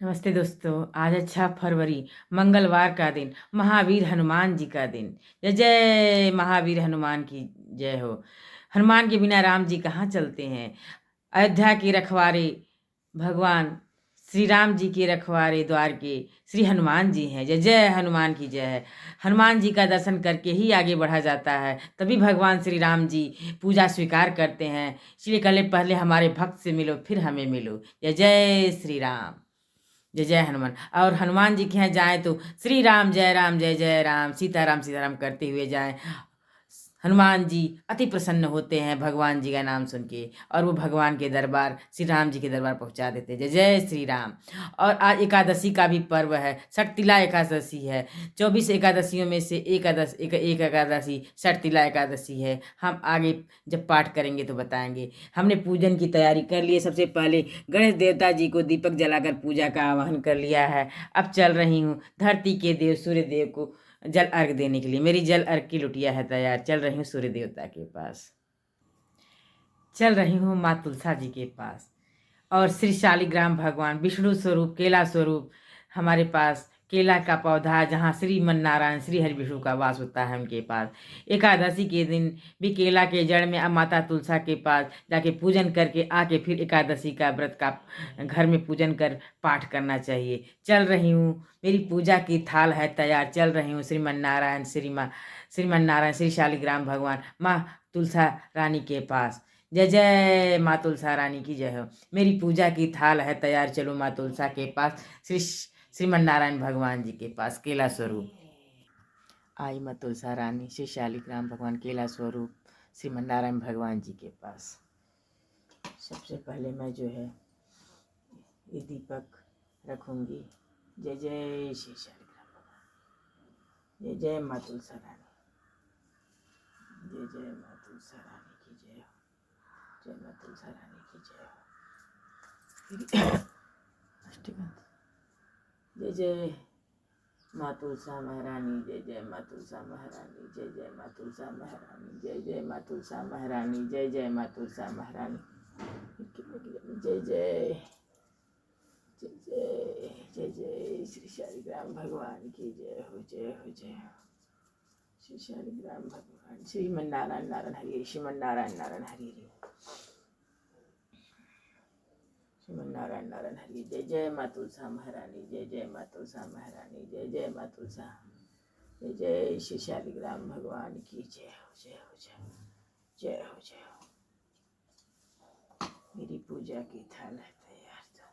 नमस्ते दोस्तों। आज 6 फरवरी मंगलवार का दिन, महावीर हनुमान जी का दिन। जय जय महावीर हनुमान की जय हो। हनुमान के बिना राम जी कहाँ चलते हैं। अयोध्या के रखवारे भगवान श्री राम जी के रखवारे द्वार के श्री हनुमान जी हैं। जय जय हनुमान की जय है। हनुमान जी का दर्शन करके ही आगे बढ़ा जाता है, तभी भगवान श्री राम जी पूजा स्वीकार करते हैं। इसलिए पहले हमारे भक्त से मिलो, फिर हमें मिलो। जय जय श्री राम। जय जय हनुमान। और हनुमान जी के यहाँ जाएं तो श्री राम जय जय राम, सीताराम करते हुए जाएं। हनुमान जी अति प्रसन्न होते हैं भगवान जी का नाम सुन के, और वो भगवान के दरबार श्री राम जी के दरबार पहुंचा देते हैं। जय जय श्री राम। और आज एकादशी का भी पर्व है, षटतिला एकादशी है। 24 एकादशियों में से एक एकादशी षटतिला एकादशी है। हम आगे जब पाठ करेंगे तो बताएंगे। हमने पूजन की तैयारी कर ली है। सबसे पहले गणेश देवता जी को दीपक जलाकर पूजा का आवाहन कर लिया है। अब चल रही हूँ धरती के देव सूर्य देव को जल अर्घ देने के लिए। मेरी जल अर्घ की लुटिया है तैयार। चल रही हूँ सूर्य देवता के पास, चल रही हूँ माँ तुलसा जी के पास। और श्री शालिग्राम भगवान विष्णु स्वरूप केला स्वरूप हमारे पास केला का पौधा, जहाँ श्रीमन नारायण श्री हरि विष्णु का वास होता है उनके पास। एकादशी के दिन भी केला के जड़ में माता तुलसा के पास जाके पूजन करके आके फिर एकादशी का व्रत का घर में पूजन कर पाठ करना चाहिए। चल रही हूँ, मेरी पूजा की थाल है तैयार। चल रही हूँ श्रीमन नारायण श्री शालिग्राम भगवान माँ तुलसा रानी के पास। जय जय माँ तुलसा रानी की जय हो। मेरी पूजा की थाल है तैयार। चलो माँ तुलसा के पास, श्रीमन नारायण भगवान जी के पास केला स्वरूप। आई माँ तुलसा रानी श्री शालिग्राम भगवान केला स्वरूप श्रीमन नारायण भगवान जी के पास। सबसे पहले मैं जो है ये दीपक रखूंगी। जय जय श्री शालिग्राम भगवान। जय जय माँ तुलसा रानी। जय जय माँ तुलसा रानी की जय हो। जय माँ तुलसा रानी की जय हो। जय जय माँ तुलसा महारानी। जय जय माँ तुलसा महारानी। जय जय माँ तुलसा महारानी। जय जय माँ तुलसा महारानी। जय जय माँ तुलसा महारानी। जय जय जय जय जय जय श्री शालिग्राम भगवान की जय हो। जय हो जय हो। श्री शालिग्राम भगवान श्रीमन नारायण नारायण हरि श्रीमन नारायण नारायण हरि श्रीमन नारायण नारायण हरि। जय जय माँ तुलसा महारानी। जय जय माँ तुलसा महारानी। जय जय माँ तुलसा। जय जय श्री शालिग्राम भगवान की जय हो। जय हो जय हो। जय हो जय हो। मेरी पूजा की थाल है तैयार। तो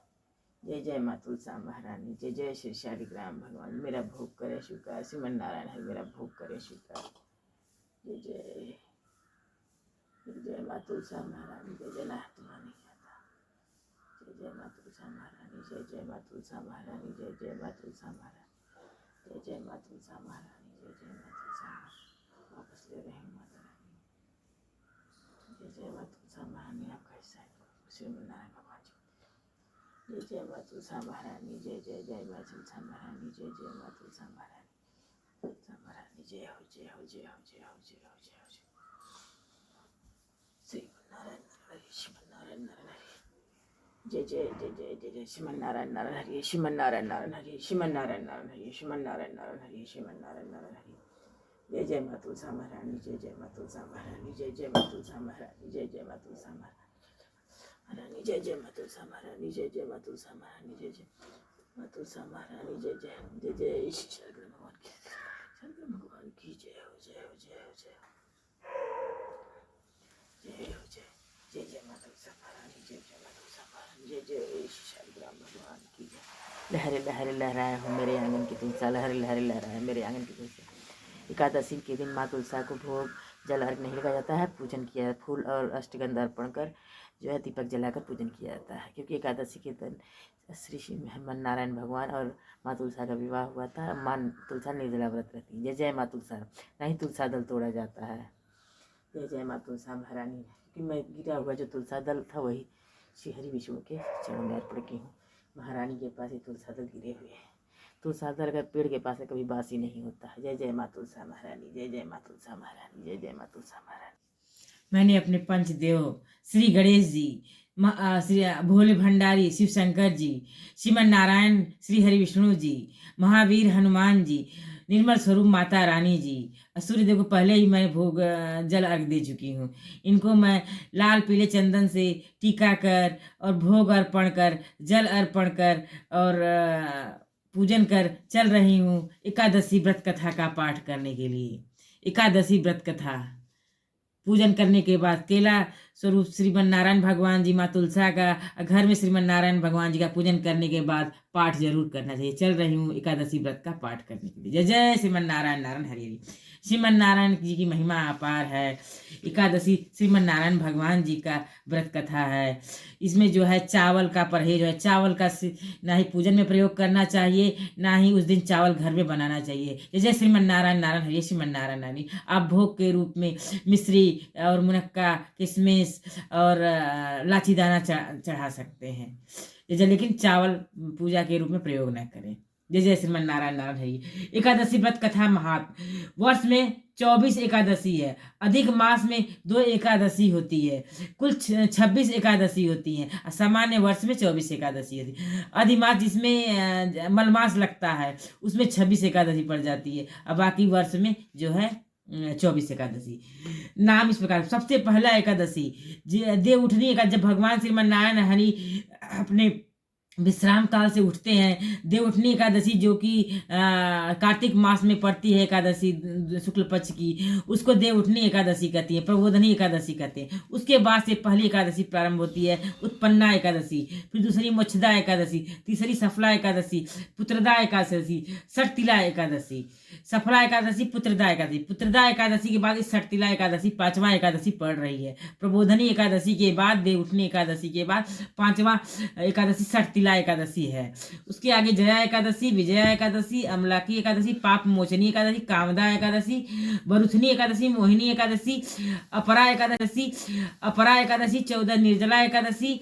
जय जय माँ तुलसा महारानी। जय जय श्री शालिग्राम भगवान। मेरा भोग करे स्वीकार। श्रीमन नारायण है मेरा भोग करे स्वीकार। जय जय जय जय माँ तुलसा महारानी। जय जय ना तुम्हारी जय जय माँ तुलसा महारानी। जय जय माँ तुलसा महारानी। जय जय माँ तुलसा महारानी। जय जय माँ तुलसा महारानी। जय जय माँ तुलसा महारानी। वापस ले रहे हैं माता रानी। जय जय माँ तुलसा महारानी। आपका हिस्सा है श्रीमन नारायण भगवान जी। जय जय माँ तुलसा महारानी। जय जय जय माँ तुलसा महारानी। जय जय माँ तुलसा महारानी। तुलसा महारानी जय हो जय हो जय हो जय हो जय हो जय हो। श्रीमन नारायण नारायण श्रीमन नारायण नारायण जय जय जय जय जय जय श्रीमन नारायण नारायण हरि श्रीमन नारायण नारायण हरि श्रीमन नारायण नारायण हरि श्रीमन नारायण नारायण हरि श्रीमन नारायण नारायण हरि। जय जय माँ तुलसा महारानी। जय जय माँ तुलसा महारानी। जय जय माँ तुलसा महारानी। जय जय माँ तुलसा महारानी। जय जय माँ तुलसा महारानी। जय जय माँ तुलसा महारानी। जय जय माँ तुलसा महारानी। जय जय जय जय श्री शालिग्राम भगवान की जय हो। जय हो जय हो जय हो जय हो जय जय जय माँ तुलसा महारानी। जय जय माँ तुलसा महारानी। जय जय श्री शालिग्राम भगवान की जय। लहरे लहरे लहराए हो मेरे आंगन की तुलसा। लहरे लहरे लहराए मेरे आंगन की तुलसा। एकादशी के दिन माँ तुलसा को भोग जल अर्घ नहीं लगाया जाता है, पूजन किया है। फूल और अष्टगंध अर्पण कर जो है दीपक जलाकर पूजन किया जाता है, क्योंकि एकादशी के दिन श्री श्रीमन नारायण भगवान और माँ तुलसा का विवाह हुआ था। माँ तुलसा निर्जला व्रत रहती है। जय जय माँ तुलसा। नहीं तुलसा दल तोड़ा जाता है। जय जय माँ तुलसा महारानी। क्योंकि मैं गिरा हुआ जो तुलसा दल था वही श्री हरि विष्णु के चरणों में अर्पण की हूँ। महारानी के पास ही तुलसा दल गिरे हुए हैं। तुलसा दल अगर पेड़ के पास है कभी बासी नहीं होता है। जय जय माँ तुलसा महारानी। जय जय माँ तुलसा महारानी। जय जय माँ तुलसा महारानी। मैंने अपने पंचदेव श्री गणेश जी, श्री भोले भंडारी शिव शंकर जी, श्रीमन नारायण श्री हरि विष्णु जी, महावीर हनुमान जी, निर्मल स्वरूप माता रानी जी, सूर्यदेव को पहले ही मैं भोग जल अर्घ दे चुकी हूँ। इनको मैं लाल पीले चंदन से टीका कर और भोग अर्पण कर, जल अर्पण कर और पूजन कर चल रही हूँ एकादशी व्रत कथा का पाठ करने के लिए। एकादशी व्रत कथा पूजन करने के बाद केला स्वरूप श्रीमन नारायण भगवान जी, माँ तुलसा का घर में श्रीमन नारायण भगवान जी का पूजन करने के बाद पाठ जरूर करना चाहिए। चल रही हूँ एकादशी व्रत का पाठ करने के लिए। जय जय श्रीमन नारायण नारायण हरि हरि। श्रीमन नारायण जी की महिमा अपार है। एकादशी श्रीमन नारायण भगवान जी का व्रत कथा है। इसमें जो है चावल का परहेज है। चावल का ना ही पूजन में प्रयोग करना चाहिए, ना ही उस दिन चावल घर में बनाना चाहिए। जय जय श्रीमन नारायण नारायण हरि। श्रीमन नारायण नारायण आप भोग के रूप में मिश्री और मुनक्का, किशमिश और लाची दाना चढ़ा सकते हैं। जय, लेकिन चावल पूजा के रूप में प्रयोग न करें। जय जय श्रीमन नारायण नारायण हरि। एकादशी व्रत कथा महात्म। वर्ष में 24 एकादशी है। अधिक मास में 2 एकादशी होती है। कुल 26 एकादशी होती हैं। सामान्य वर्ष में 24 एकादशी होती है। अधिमास जिसमें मलमास लगता है उसमें 26 एकादशी पड़ जाती है, और बाकी वर्ष में जो है 24 एकादशी। नाम इस प्रकार। सबसे पहला एकादशी देव उठनी एकादशी। जब भगवान श्रीमन नारायण हरि अपने विश्राम काल से उठते हैं, देव उठनी एकादशी जो कि कार्तिक मास में पड़ती है एकादशी शुक्ल पक्ष की, उसको देव उठनी एकादशी कहती है, प्रबोधनी एकादशी कहते हैं। उसके बाद से पहली एकादशी प्रारंभ होती है, उत्पन्ना एकादशी, फिर दूसरी मोक्षदा एकादशी, तीसरी सफला एकादशी, पुत्रदा एकादशी, षटतिला एकादशी। सफला एकादशी, पुत्रदा एकादशी। पुत्रदा एकादशी के बाद इस षटतिला एकादशी 5वां एकादशी पड़ रही है। प्रबोधनी एकादशी के बाद, देव उठनी एकादशी के बाद 5वां एकादशी षटतिला एकादशी है। उसके आगे जया एकादशी, विजया एकादशी, अमलाकी एकादशी, पाप मोचनी एकादशी, कामदा एकादशी, वरुथनी एकादशी, मोहिनी एकादशी, अपरा एकादशी, 14 निर्जला एकादशी,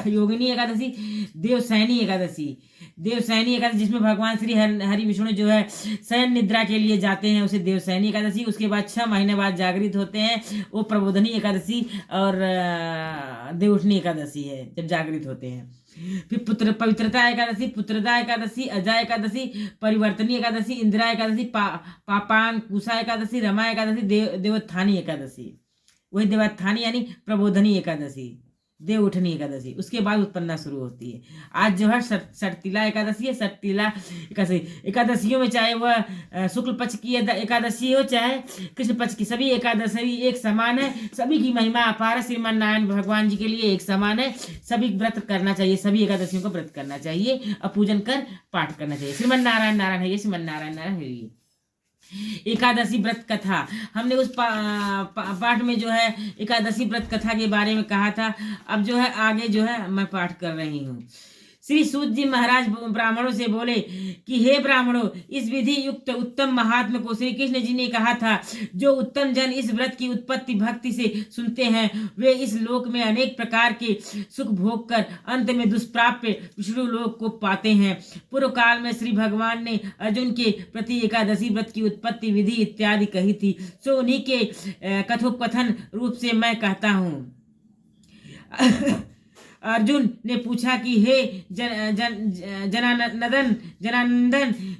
योगिनी एकादशी, देवसैनी एकादशी। देवसैनी एकादशी जिसमें भगवान श्री हरि विष्णु जो है शयन निद्रा के लिए जाते हैं, उसे देवसैनी एकादशी। उसके बाद 6 महीने बाद जागृत होते हैं, वो प्रबोधनी एकादशी और देवउठनी एकादशी है, जब जागृत होते हैं। फिर पवित्रता एकादशी, पुत्रदा एकादशी, अजय एकादशी, परिवर्तनी एकादशी, इंदिरा एकादशी, पापांकुशा एकादशी, रमा एकादशी, देवोत्थानी एकादशी। वही देवोत्थानी यानी प्रबोधनी एकादशी, देव उठनी एकादशी। उसके बाद उत्पन्ना शुरू होती है। आज जो है षटतिला एकादशी है। षटतिला एकादशियों में चाहे वह शुक्ल पक्ष की एकादशी हो चाहे कृष्ण पक्ष की, सभी एकादशी एक समान है। सभी की महिमा अपार है। श्रीमान नारायण भगवान जी के लिए एक समान है। सभी व्रत करना चाहिए, सभी एकादशियों को व्रत करना चाहिए और पूजन कर पाठ करना चाहिए। श्रीमान नारायण नारायण है, श्रीमान नारायण नारायण है। एकादशी व्रत कथा हमने उस पाठ में जो है एकादशी व्रत कथा के बारे में कहा था। अब जो है आगे जो है मैं पाठ कर रही हूँ। श्री सूत जी महाराज ब्राह्मणों से बोले कि हे ब्राह्मणों, इस विधि युक्त उत्तम महात्म को श्री कृष्ण जी ने कहा था। जो उत्तम जन इस व्रत की उत्पत्ति भक्ति से सुनते हैं, वे इस लोक में अनेक प्रकार के सुख भोग कर अंत में दुष्प्राप्य विष्णु लोक को पाते हैं। पूर्व काल में श्री भगवान ने अर्जुन के प्रति एकादशी व्रत की उत्पत्ति विधि इत्यादि कही थी, सो उन्हीं के कथोपकथन रूप से मैं कहता हूँ। अर्जुन ने पूछा कि हे जनानंदन,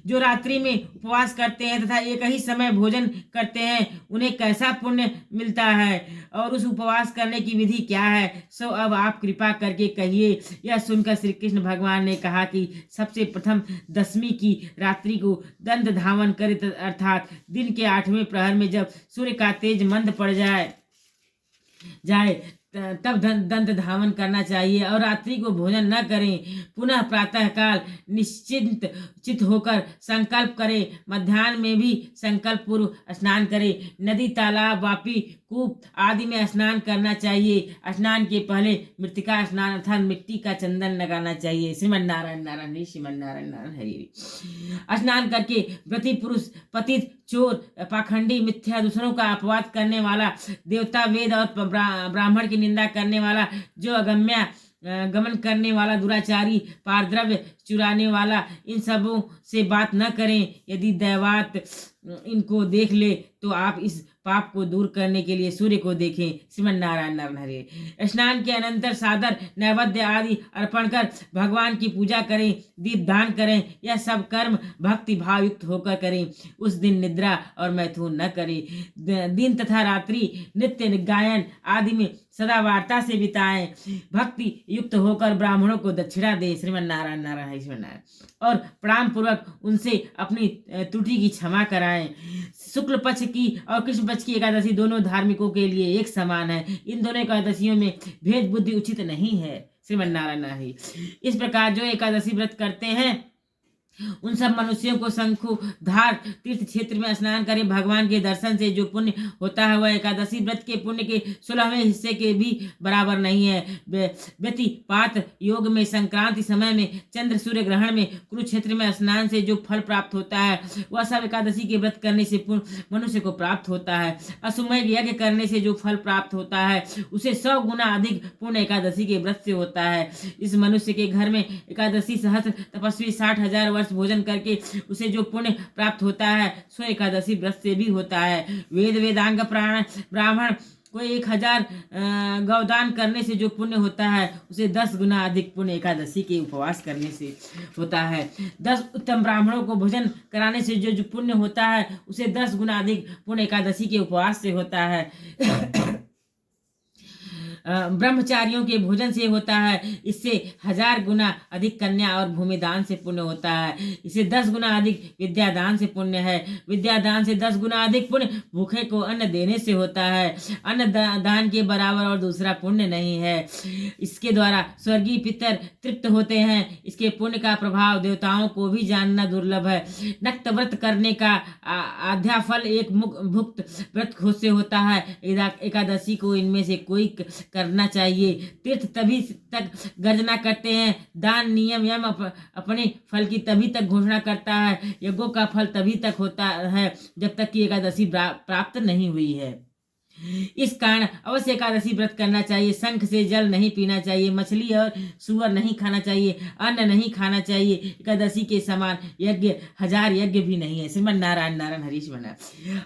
जो रात्रि में उपवास करते हैं तथा एक ही समय भोजन करते हैं, उन्हें कैसा पुण्य मिलता है और उस उपवास करने की विधि क्या है, सो अब आप कृपा करके कहिए। यह सुनकर श्री कृष्ण भगवान ने कहा कि सबसे प्रथम दशमी की रात्रि को दंड धावन करे, अर्थात दिन के 8वें प्रहर में जब सूर्य का तेज मंद पड़ जाए तब दंत धावन करना चाहिए और रात्रि को भोजन न करें। पुनः प्रातः काल निश्चिंत चित होकर संकल्प करें। मध्याह्न में भी संकल्प पूर्व स्नान करें। नदी, तालाब, वापी, कूप आदि में स्नान करना चाहिए। स्नान के पहले मृतिका स्नान अर्थात मिट्टी का चंदन लगाना चाहिए। श्रीमन नारायण नारायण, श्रीमन नारायण नारायण हरि। स्नान करके व्रती पुरुष, पतित, चोर, पाखंडी, मिथ्या, दूसरों का अपवाद करने वाला, देवता, वेद और ब्राह्मण की निंदा करने वाला, जो अगम्या गमन करने वाला, दुराचारी, पारद्रव्य, चुराने वाला, इन सबों से बात न करें। यदि दैवात इनको देख ले तो आप इस पाप को दूर करने के लिए सूर्य को देखें। श्रीमन नारायण नारायण हरे। स्नान के अनंतर सादर नैवेद्य आदि अर्पण कर भगवान की पूजा करें, दीप दान करें। यह सब कर्म भक्ति भाव युक्त होकर करें। उस दिन निद्रा और मैथुन न करें। दिन तथा रात्रि नित्य गायन आदि में सदा वार्ता से बिताएं। भक्ति युक्त होकर ब्राह्मणों को दक्षिणा दे। श्रीमन नारायण नारायण हरे श्रीमन नारायण। और प्रणाम पूर्वक उनसे अपनी त्रुटि की क्षमा कराएं। शुक्ल पक्ष की और कृष्ण पक्ष की एकादशी दोनों धार्मिकों के लिए एक समान है। इन दोनों एकादशियों में भेद बुद्धि उचित नहीं है। श्रीमन नारायण नारायण। इस प्रकार जो एकादशी व्रत करते हैं उन सब मनुष्यों को शंखु धार तीर्थ क्षेत्र में स्नान करें। भगवान के दर्शन से जो पुण्य होता है वह एकादशी व्रत के पुण्य के 16वें हिस्से के भी बराबर नहीं है। व्यतिपात योग में संक्रांति समय में चंद्र सूर्य ग्रहण में कुरुक्षेत्र में स्नान से जो फल प्राप्त होता है वह सब एकादशी के व्रत करने से मनुष्य को प्राप्त होता है। अश्वमेध यज्ञ करने से जो फल प्राप्त होता है उसे 100 गुना अधिक पुण्य एकादशी के व्रत से होता है। इस मनुष्य के घर में एकादशी सहस्त्र तपस्वी 60,000 वर्ष भोजन करके उसे जो पुण्य प्राप्त होता है सो एकादशी व्रत से भी होता है। वेद वेदांग ब्राह्मण को 1000 गौदान करने से जो पुण्य होता है उसे 10 गुना अधिक पुण्य एकादशी के उपवास करने से होता है। 10 उत्तम ब्राह्मणों को भोजन कराने से जो पुण्य होता है उसे 10 गुना अधिक पुण्य एकादशी के उपवास से होता है। ब्रह्मचारियों के भोजन से होता है। इससे 1000 गुना अधिक कन्या और भूमिदान से पुण्य होता है। इसे 10 गुना अधिक विद्यादान से पुण्य है। विद्यादान से 10 गुना अधिक पुण्य भूखे को अन्न देने से होता है। अन्न दान के बराबर और दूसरा पुण्य नहीं है। इसके द्वारा स्वर्गीय पितर तृप्त होते हैं। इसके पुण्य का प्रभाव देवताओं को भी जानना दुर्लभ है। नक्त व्रत करने का आध्या फल एक भुक्त व्रत से होता है। एकादशी को इनमें से कोई करना चाहिए। तीर्थ तभी तक गर्जना करते हैं। दान नियम यम अपने फल की तभी तक घोषणा करता है। यज्ञों का फल तभी तक होता है जब तक कि एकादशी प्राप्त नहीं हुई है। इस कारण अवश्य एकादशी व्रत करना चाहिए। शंख से जल नहीं पीना चाहिए। मछली और सुअर नहीं खाना चाहिए। अन्न नहीं खाना चाहिए। एकादशी के समान यज्ञ 1000 यज्ञ भी नहीं है। श्रीमन नारायण नारायण हरीश बना।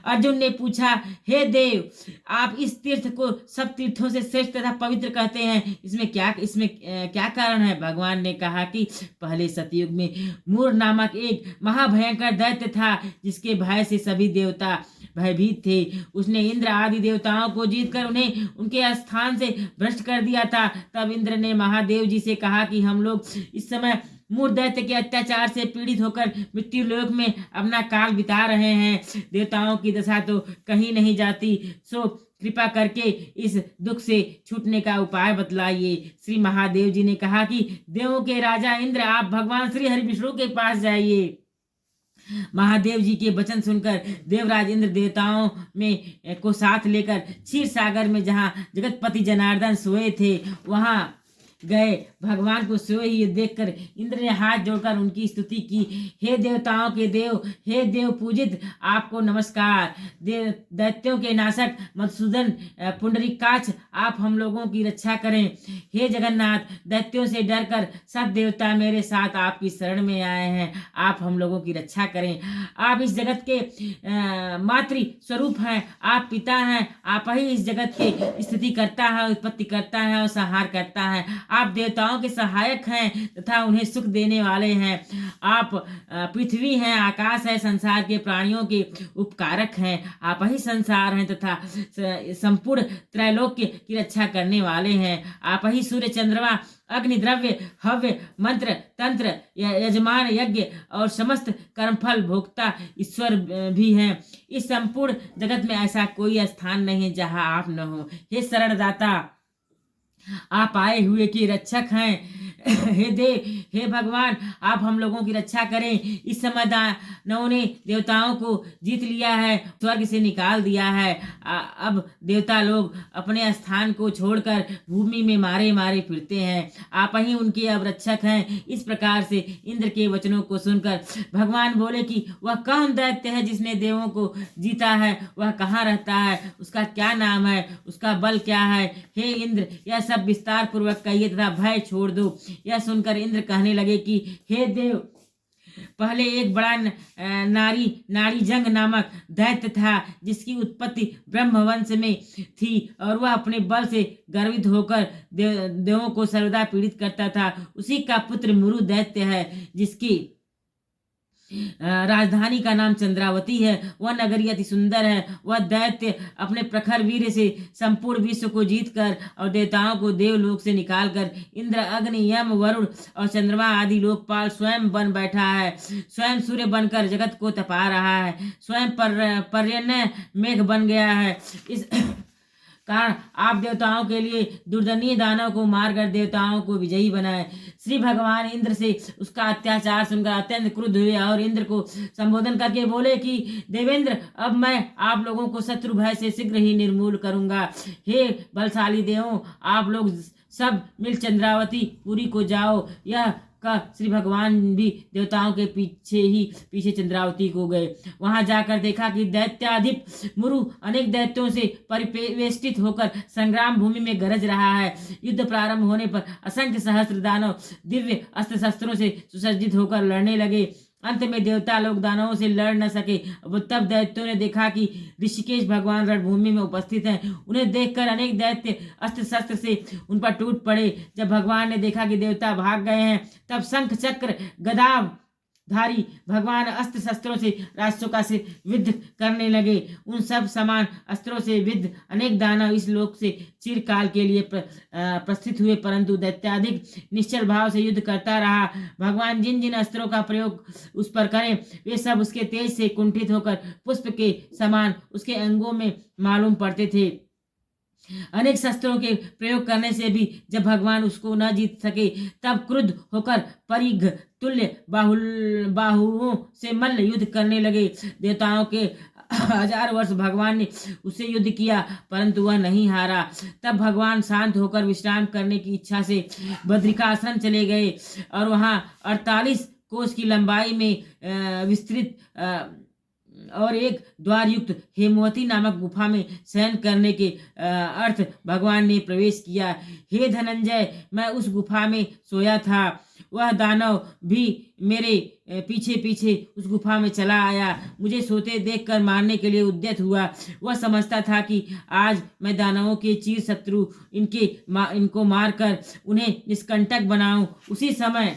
अर्जुन ने पूछा, हे देव, आप इस तीर्थ को सब तीर्थों से श्रेष्ठ तथा पवित्र कहते हैं, इसमें क्या कारण है? भगवान ने कहा कि पहले सतयुग में मूर नामक एक महाभयंकर दैत्य था जिसके भय से सभी देवता भयभीत थे। उसने इंद्र आदि देवताओं को जीतकर उन्हें उनके स्थान से भ्रष्ट कर दिया था। तब इंद्र ने महादेव जी से कहा कि हम लोग इस समय मूर दैत्य के अत्याचार से पीड़ित होकर मृत्यु लोक में अपना काल बिता रहे हैं। देवताओं की दशा तो कहीं नहीं जाती, सो कृपा करके इस दुख से छूटने का उपाय बतलाइए। श्री महादेव जी ने कहा कि देवों के राजा इंद्र, आप भगवान श्री हरि विष्णु के पास जाइए। महादेव जी के वचन सुनकर देवराज इंद्र देवताओं में को साथ लेकर क्षीर सागर में जहाँ जगतपति जनार्दन सोए थे वहां गए। भगवान को सोए ही देखकर इंद्र ने हाथ जोड़कर उनकी स्तुति की। हे देवताओं के देव, हे देव पूजित, आपको नमस्कार। दैत्यों के नाशक मधुसूदन पुंडरीकाक्ष, आप हम लोगों की रक्षा करें। हे जगन्नाथ, दैत्यों से डरकर सब देवता मेरे साथ आपकी शरण में आए हैं, आप हम लोगों की रक्षा करें। आप इस जगत के मातृ स्वरूप हैं, आप पिता हैं, आप ही इस जगत के स्थिति करता है, उत्पत्ति करता है और संहार करता है। आप देवताओं के सहायक हैं तथा उन्हें सुख देने वाले हैं। आप पृथ्वी हैं, आकाश है, संसार के प्राणियों के उपकारक हैं। आप ही संसार हैं तथा संपूर्ण त्रैलोक्य की रक्षा करने वाले हैं। आप ही सूर्य चंद्रमा अग्नि द्रव्य हव्य मंत्र तंत्र यजमान यज्ञ और समस्त कर्मफल भोक्ता ईश्वर भी हैं। इस संपूर्ण जगत में ऐसा कोई स्थान नहीं है जहां आप न हो। हे शरणदाता, आप आए हुए के रक्षक हैं। हे देव, हे भगवान, आप हम लोगों की रक्षा करें। इस समय दानवों ने देवताओं को जीत लिया है, स्वर्ग से निकाल दिया है। अब देवता लोग अपने स्थान को छोड़कर भूमि में मारे मारे फिरते हैं। आप ही उनके अब रक्षक हैं। इस प्रकार से इंद्र के वचनों को सुनकर भगवान बोले कि वह कौन दैत्य है जिसने देवों को जीता है? वह कहाँ रहता है? उसका क्या नाम है? उसका बल क्या है? हे इंद्र, यह सब विस्तार पूर्वक कहिए तथा भय छोड़ दो। यह सुनकर इंद्र कहने लगे कि हे देव, पहले एक बड़ा नारी जंग नामक दैत्य था, जिसकी उत्पत्ति ब्रह्मवंश में थी और वह अपने बल से गर्वित होकर देवों को सर्वदा पीड़ित करता था। उसी का पुत्र मुरु दैत्य है, जिसकी राजधानी का नाम चंद्रावती है। वह नगरी अति सुंदर है। वह दैत्य अपने प्रखर वीर से संपूर्ण विश्व को जीतकर और देवताओं को देवलोक से निकालकर इंद्र, अग्नि, यम, वरुण और चंद्रमा आदि लोकपाल स्वयं बन बैठा है। स्वयं सूर्य बनकर जगत को तपा रहा है। स्वयं पर्यन्य मेघ बन गया है। इस कारण आप देवताओं के लिए दुर्दनीय दानव को मारकर देवताओं को विजयी बनाए। श्री भगवान इंद्र से उसका अत्याचार सुनकर अत्यंत क्रुद्ध हुए और इंद्र को संबोधन करके बोले कि देवेंद्र, अब मैं आप लोगों को शत्रु भय से शीघ्र ही निर्मूल करूंगा। हे बलशाली देवों, आप लोग सब मिल चंद्रावती पुरी को जाओ। यह का श्री भगवान भी देवताओं के पीछे चंद्रावती को गए। वहां जाकर देखा कि दैत्याधिप मुरु अनेक दैत्यों से परिवेष्टित होकर संग्राम भूमि में गरज रहा है। युद्ध प्रारंभ होने पर असंख्य सहस्त्र दानव दिव्य अस्त्र शस्त्रों से सुसज्जित होकर लड़ने लगे। अंत में देवता लोग दानवों से लड़ न सके। तब दैत्यों ने देखा कि ऋषिकेश भगवान रणभूमि में उपस्थित हैं। उन्हें देखकर अनेक दैत्य अस्त्र शस्त्र से उन पर टूट पड़े। जब भगवान ने देखा कि देवता भाग गए हैं, तब शंख चक्र गदा धारी भगवान अस्त्र शस्त्रों से राक्षसों का से विद्ध करने लगे। उन सब समान अस्त्रों से विद्ध अनेक दानव इस लोक से चिरकाल के लिए प्रस्थित हुए, परंतु दैत्याधिक निश्चल भाव से युद्ध करता रहा। भगवान जिन जिन अस्त्रों का प्रयोग उस पर करें, वे सब उसके तेज से कुंठित होकर पुष्प के समान उसके अंगों में मालूम पड़ते थे। अनेक शस्त्रों के प्रयोग करने से भी जब भगवान उसको न जीत सके, तब क्रुद्ध होकर परिघ तुल्य बाहुओं से मल्ल युद्ध करने लगे। देवताओं के 1000 वर्ष भगवान ने उससे युद्ध किया, परंतु वह नहीं हारा। तब भगवान शांत होकर विश्राम करने की इच्छा से बद्रिकाश्रम चले गए और वहां 48 कोस की लंबाई में विस्तृत और एक द्वार युक्त हेमवती नामक गुफा में शयन करने के अर्थ भगवान ने प्रवेश किया। हे धनंजय, मैं उस गुफा में सोया था। वह दानव भी मेरे पीछे पीछे उस गुफा में चला आया। मुझे सोते देखकर मारने के लिए उद्यत हुआ। वह समझता था कि आज मैं दानवों के चीर शत्रु इनको मारकर उन्हें निष्कंटक बनाऊं। उसी समय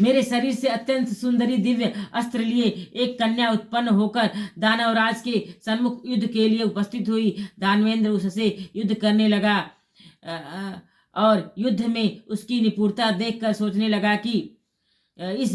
मेरे शरीर से अत्यंत सुंदरी दिव्य अस्त्र लिए एक कन्या उत्पन्न होकर दानवराज के सन्मुख युद्ध के लिए उपस्थित हुई। दानवेंद्र उससे युद्ध करने लगा और युद्ध में उसकी निपुणता देखकर सोचने लगा कि इस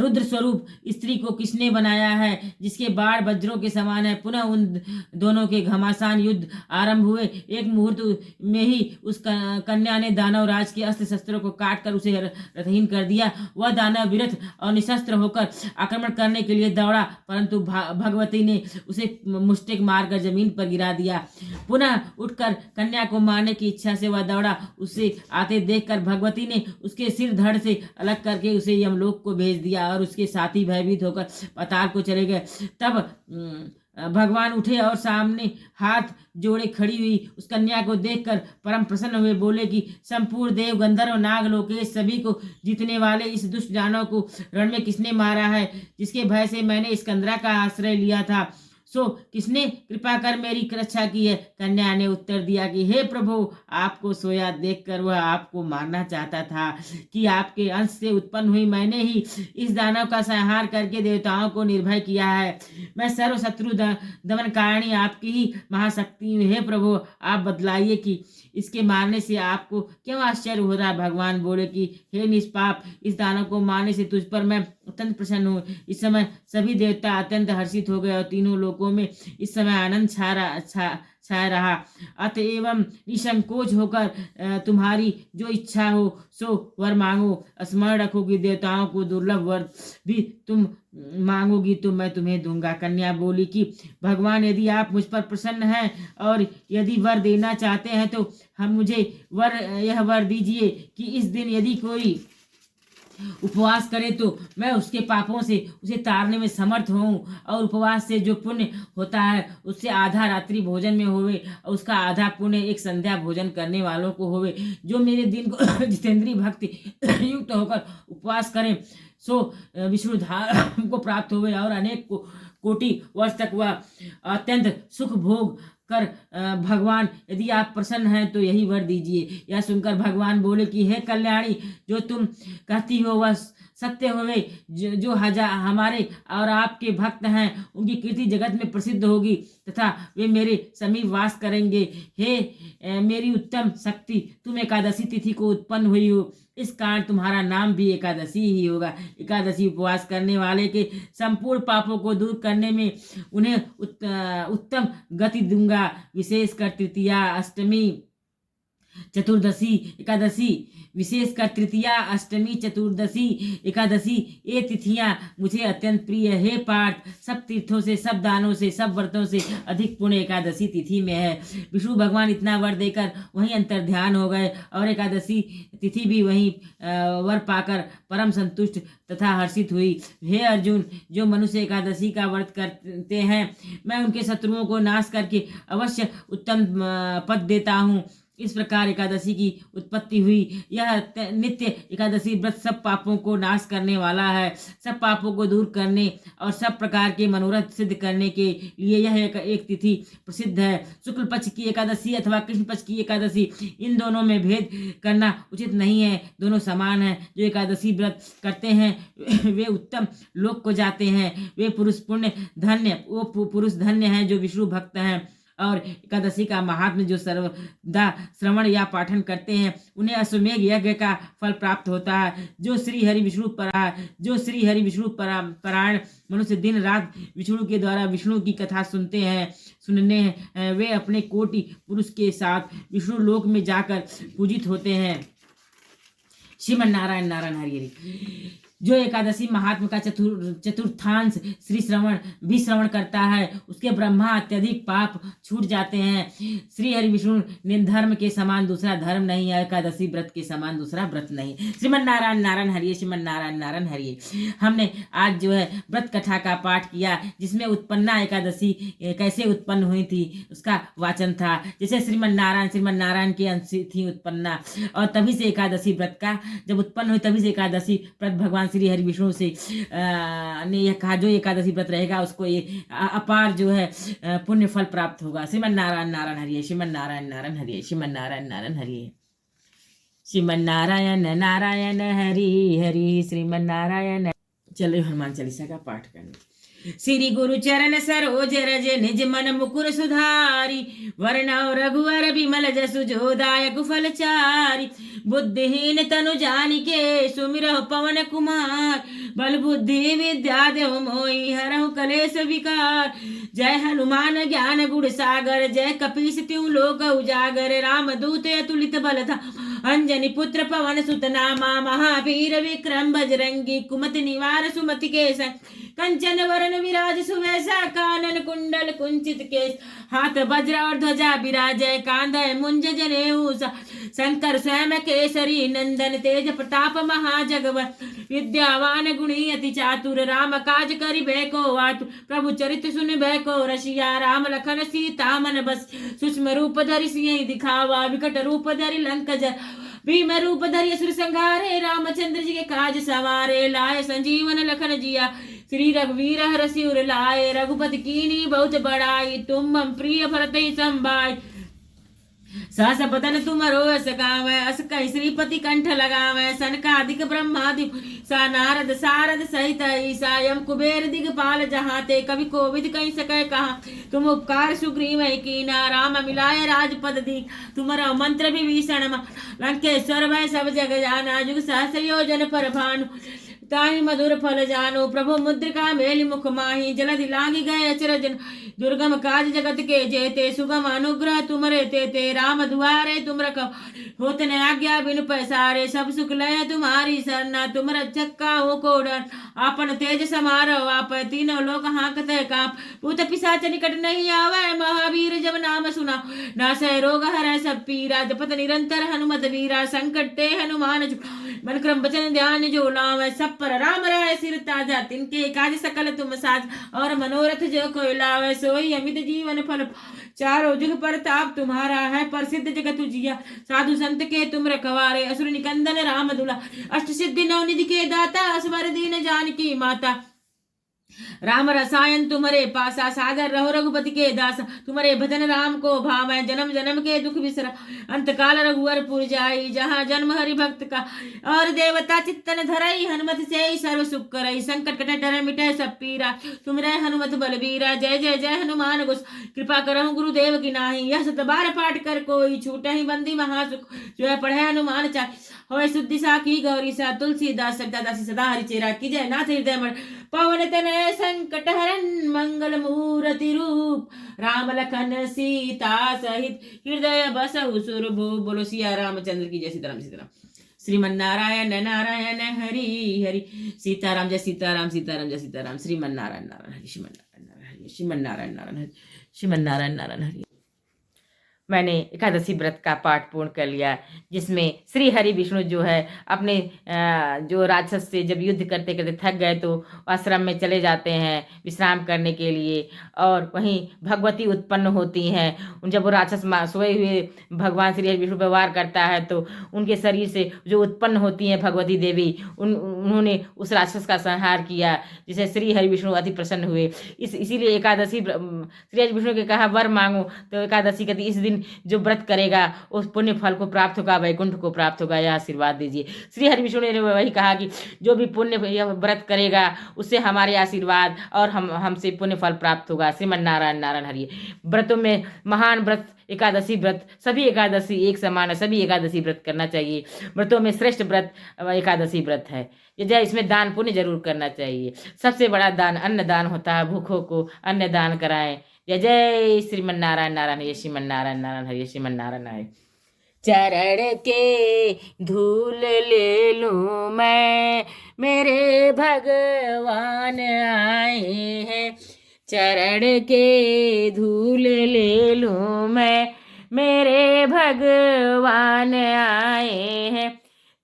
रुद्र स्वरूप स्त्री को किसने बनाया है, जिसके बाण वज्रों के समान है। पुनः उन दोनों के घमासान युद्ध आरंभ हुए। एक मुहूर्त में ही उस कन्या ने दानवराज के अस्त्र शस्त्रों को काटकर उसे रथहीन कर दिया। वह दानव विरथ और निशस्त्र होकर आक्रमण करने के लिए दौड़ा, परंतु भगवती ने उसे मुष्टिक मारकर जमीन पर गिरा दिया। पुनः उठकर कन्या को मारने की इच्छा से वह दौड़ा। उसे आते देखकर भगवती ने उसके सिर धड़ से अलग करके उसे यमलोक को भेज दिया और उसके साथी भयभीत होकर पाताल को चले गए। तब भगवान उठे और सामने हाथ जोड़े खड़ी हुई उस कन्या को देखकर परम प्रसन्न हुए। बोले कि संपूर्ण देव, गंधर्व, नाग, लोकेश सभी को जीतने वाले इस दुष्ट दानव को रण में किसने मारा है, जिसके भय से मैंने स्कंदरा का आश्रय लिया था? सो किसने कृपा कर मेरी रक्षा की है? कन्या ने उत्तर दिया कि हे प्रभु, आपको सोया देखकर वह आपको मारना चाहता था कि आपके अंश से उत्पन्न हुई मैंने ही इस दानव का संहार करके देवताओं को निर्भय किया है। मैं सर्व शत्रु दमनकारिणी आपकी ही महाशक्ति हूँ। हे प्रभु, आप बतलाइए कि इसके मारने से आपको क्यों आश्चर्य हो रहा है? भगवान बोले कि हे निष्पाप, इस दानव को मारने से तुझ पर मैं अत्यंत प्रसन्न हूँ। इस समय सभी देवता अत्यंत हर्षित हो गए और तीनों लोकों में इस समय आनंद छाया रहा। अतएव निसंकोच होकर तुम्हारी जो इच्छा हो सो वर मांगो। स्मरण रखो कि देवताओं को दुर्लभ वर भी तुम मांगोगी तो मैं तुम्हें दूंगा। कन्या बोली कि भगवान, यदि आप मुझ पर प्रसन्न हैं और यदि वर देना चाहते हैं तो हम मुझे यह वर दीजिए कि इस दिन यदि कोई उपवास करे तो मैं उसके पापों से उसे तारने में समर्थ हूँ। और उपवास से जो पुण्य होता है उससे आधा रात्रि भोजन में होवे और उसका आधा पुण्य एक संध्या भोजन करने वालों को होवे। जो मेरे दिन को जितेंद्रीय भक्ति युक्त होकर उपवास करें सो विष्णु धाम को प्राप्त हुए और अनेक कोटि वर्ष तक वह अत्यंत सुख भोग कर भगवान यदि आप प्रसन्न हैं तो यही वर दीजिए। यह सुनकर भगवान बोले कि हे कल्याणी, जो तुम कहती हो वह सत्य हुए। जो हमारे और आपके भक्त हैं उनकी कीर्ति जगत में प्रसिद्ध होगी तथा वे मेरे समीप वास करेंगे। हे मेरी उत्तम शक्ति, तुम एकादशी तिथि को उत्पन्न हुई हो, इस कारण तुम्हारा नाम भी एकादशी ही होगा। एकादशी उपवास करने वाले के संपूर्ण पापों को दूर करने में उन्हें उत्तम गति दूंगा। विशेषकर तृतीया, अष्टमी, चतुर्दशी एकादशी, विशेषकर तृतीया, अष्टमी, चतुर्दशी एकादशी, ये तिथियां मुझे अत्यंत प्रिय है। पार्थ, सब तीर्थों से, सब दानों से, सब व्रतों से अधिक पुण्य एकादशी तिथि में है। विष्णु भगवान इतना वर देकर वहीं अंतर ध्यान हो गए और एकादशी तिथि भी वहीं वर पाकर परम संतुष्ट तथा हर्षित हुई। हे अर्जुन, जो मनुष्य एकादशी का व्रत करते हैं मैं उनके शत्रुओं को नाश करके अवश्य उत्तम पद देता हूँ। इस प्रकार एकादशी की उत्पत्ति हुई। यह नित्य एकादशी व्रत सब पापों को नाश करने वाला है। सब पापों को दूर करने और सब प्रकार के मनोरथ सिद्ध करने के लिए यह एक तिथि प्रसिद्ध है। शुक्ल पक्ष की एकादशी अथवा कृष्ण पक्ष की एकादशी, इन दोनों में भेद करना उचित नहीं है। दोनों समान हैं। जो एकादशी व्रत करते हैं वे उत्तम लोक को जाते हैं। वे पुरुष पुरुष धन्य हैं जो विष्णु भक्त हैं। और एकादशी का महात्म्य जो सर्वदा श्रवण या पाठन करते हैं उन्हें अश्वमेघ यज्ञ का फल प्राप्त होता है। जो श्री हरि विष्णु परायण मनुष्य दिन रात विष्णु के द्वारा विष्णु की कथा सुनने वे अपने कोटि पुरुष के साथ विष्णु लोक में जाकर पूजित होते हैं। श्रीमन नारायण नारायण हरि हरि। जो एकादशी महात्मा का चतुर्थांश श्रवण करता है उसके ब्रह्मा अत्यधिक पाप छूट जाते हैं। श्री हरि विष्णु निर्धर्म के समान दूसरा धर्म नहीं है। एकादशी व्रत के समान दूसरा व्रत नहीं। श्रीमन नारायण नारायण हरिये, श्रीमन नारायण नारायण हरिये। हमने आज जो है व्रत कथा का पाठ किया जिसमें उत्पन्ना एकादशी कैसे उत्पन्न हुई थी उसका वाचन था। जैसे श्रीमन नारायण के अंश थी उत्पन्ना और तभी से एकादशी व्रत का जब उत्पन्न हुई तभी से एकादशी व्रत भगवान श्री हरि विष्णु से ने यह कहा जो एकादशी व्रत रहेगा उसको ये अपार जो है पुण्य फल प्राप्त होगा। श्रीमन नारायण नारायण हरिये, श्रीमन नारायण नारायण हरिये, श्रीमन नारायण नारायण हरिये, श्रीमन नारायण नारायण हरि हरि, श्रीमन नारायण। चलो हनुमान चालीसा का पाठ करना। श्री गुरु चरण सरोज रज निज मन मुकुर सुधारी, वरनौ रघुवर बिमल जसु जो दायक फलचारी। बुद्धिहीन तनु जानिके सुमिरहु पवन कुमार, बल बुद्धि विद्या देहु मोहि हरहु कलेश विकार। जय हनुमान ज्ञान गुण सागर, जय कपीस तिहु लोक उजागर। राम दूत अतुलित बल धामा, अंजनी पुत्र पवन सुत नामा। महावीर विक्रम बजरंगी, कुमति निवार सुमति के संग। कंचन वरण विराज सुवेशा, कानन कुंडल कुंचित केश। हाथ वज्र और ध्वजा विराजय, कांधे मुंज जनेऊ। शंकर स्वयं केसरी नंदन, तेज प्रताप महाजगवन। विद्यावान गुणी अति चातुर, राम काज करिबे को आतुर। प्रभु चरित्र सुनिबे को रसिया, राम लखन सीता मन बस। सूक्ष्म रूप धरि सियहि दिखावा, विकट रूप धरि लंक जरावा। भीम रूप धरि असुर संहारे, रामचंद्र जी के काज सवारे। लाए संजीवन लखन जिया, श्री रघुवीर हरषि उर लाए। रघुपति कीन्ही बहुत बड़ाई, तुम मम प्रिय भरतहि संभाय। सहस बदन तुमरो अस गावै, अस कहि श्रीपति कंठ लगावै। सनकादिक ब्रह्मादि सा, नारद सारद सहित ईसा। यम कुबेर दिगपाल जहाँ ते, कवि कोविद कहि सकै कहाँ। तुम उपकार सुग्रीव कीना, राम मिलाय राजपद दी। तुमरो मंत्र विभीषण लंकेश्वर भय सब जग जाना। जुग सहस्र योजन पर भानु, ताहि मधुर फल जानो। प्रभु मुद्रिका मेलि मुख माहि, जलधि लांघि गए अचरज। दुर्गम काज जगत के जेते, सुगम अनुग्रह तुमरे तेते। राम दुआरे तुम रखवारे, होत न आज्ञा बिनु पैसारे। सब सुख लय तुम्हारी सरना, तुम रक्षक काहू को डर। आपन तेज समारो आप तीनों लोक हाँकत काप भूत पिशाच निकट नहीं आवे महावीर जब नाम सुना नासै रोग हरै सब पीरा जपत निरंतर हनुमत वीरा संकट ते हनुमान मन क्रम वचन ध्यान जो लावे सब पर राम रहे सिर ताजा तिनके काज सकल तुम साज और मनोरथ जो कोई लावे सोई अमित जीवन फल चारों जुग प्रताप तुम्हारा है प्रसिद्ध जगत उजिया साधु संत के तुम रखवारे असुर निकंदन राम दुला अष्ट सिद्धि नवनिधि के दाता असवर दीन जानकी माता राम रसायन तुम्हारे पासा सादर रहो रघुपति के दास तुम्हारे भजन राम को भावै जन्म जन्म के दुख बिसरा अंत काल रघुवर पुर जाई जहाँ जन्म हरि भक्त का और देवता चित्तन धरई हनुमत से सर्व सुख करई संकट कटे डर मिटे सब पीरा तुम रहे हनुमत बलबीरा जय जय जय हनुमान गोस कृपा करहु गुरुदेव की नाही यह सत बार पाठ कर कोई छूटे ही बंदी महासुख जो है पढ़े हनुमान चाहे होय शुद्धि साखी गौरी सा तुलसीदास सविता दासी सदा हरिचेरा की जय नाथ हृदय मन पवन तनय संकट हरन मंगल मूर्ति रूप राम लखन सीता सहित हृदय बसहु सुरभु बोलो सिया रामचंद्र की जय सीताराम सीताराम श्रीमन नारायण नारायण हरि हरि सीताराम जय सीताराम सीताराम जय सीताराम श्रीमन नारायण नारायण हरि श्रीमन नारायण नारायण हरि श्रीमन नारायण नारायण हरि श्रीमन नारायण नारायण हरि। मैंने एकादशी व्रत का पाठ पूर्ण कर लिया जिसमें श्री हरि विष्णु जो है अपने जो राक्षस से जब युद्ध करते करते थक गए तो आश्रम में चले जाते हैं विश्राम करने के लिए और वहीं भगवती उत्पन्न होती हैं। जब वो राक्षस सोए हुए भगवान श्री हरि विष्णु पर वार करता है तो उनके शरीर से जो उत्पन्न होती हैं भगवती देवी उन्होंने उस राक्षस का संहार किया जिसे श्री हरि विष्णु अति प्रसन्न हुए। इसीलिए एकादशी श्री हरि विष्णु के कहा वर मांगो तो एकादशी कहती इस दिन जो व्रत करेगा उस पुण्य फल को प्राप्त होगा वैकुंठ को प्राप्त होगा यह आशीर्वाद दीजिए। श्री हरि विष्णु ने वही कहा कि जो भी पुण्य व्रत करेगा उससे हमारे आशीर्वाद और हमसे पुण्य फल प्राप्त होगा। श्रीमन नारायण नारायण हरि। व्रतों में महान व्रत एकादशी व्रत सभी एकादशी एक समान है सभी एकादशी व्रत करना चाहिए। व्रतों में श्रेष्ठ व्रत एकादशी व्रत है। जय इसमें दान पुण्य जरूर करना चाहिए। सबसे बड़ा दान अन्न दान होता है। भूखों को अन्न दान कराएं। जय जय श्रीमन नारायण नारायण हरि श्रीमन नारायण नारायण हरि श्रीमन नारायण नारायण। चरण के धूल ले लूं मैं मेरे भगवान आए हैं। चरण के धूल ले लूं मैं मेरे भगवान आए हैं।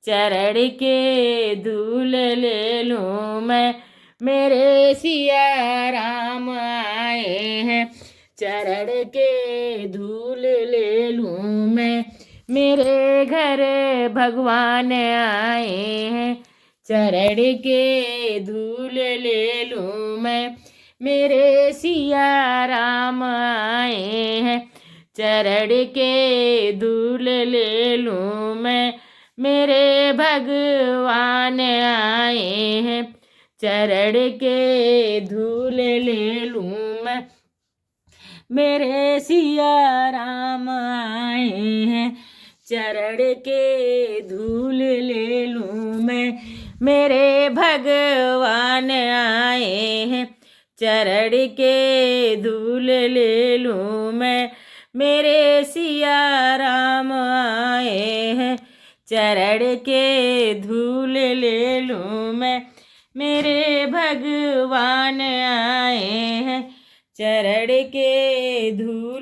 चरण के धूल ले लूं मैं मेरे सिया राम आए हैं। चरण के धूल ले लूं मैं मेरे घर भगवान आए हैं। चरण के धूल ले लूं मैं मेरे सिया राम आए हैं। चरण के धूल ले लूं मैं मेरे भगवान आए हैं। चरण के धूल ले लूं मैं मेरे सिया राम आए हैं। चरण के धूल ले लूं मैं मेरे भगवान आए हैं। चरण के धूल ले लूं मैं मेरे सिया राम आए हैं। चरण के धूल ले लूं मैं मेरे भगवान आए हैं। चरण के धूल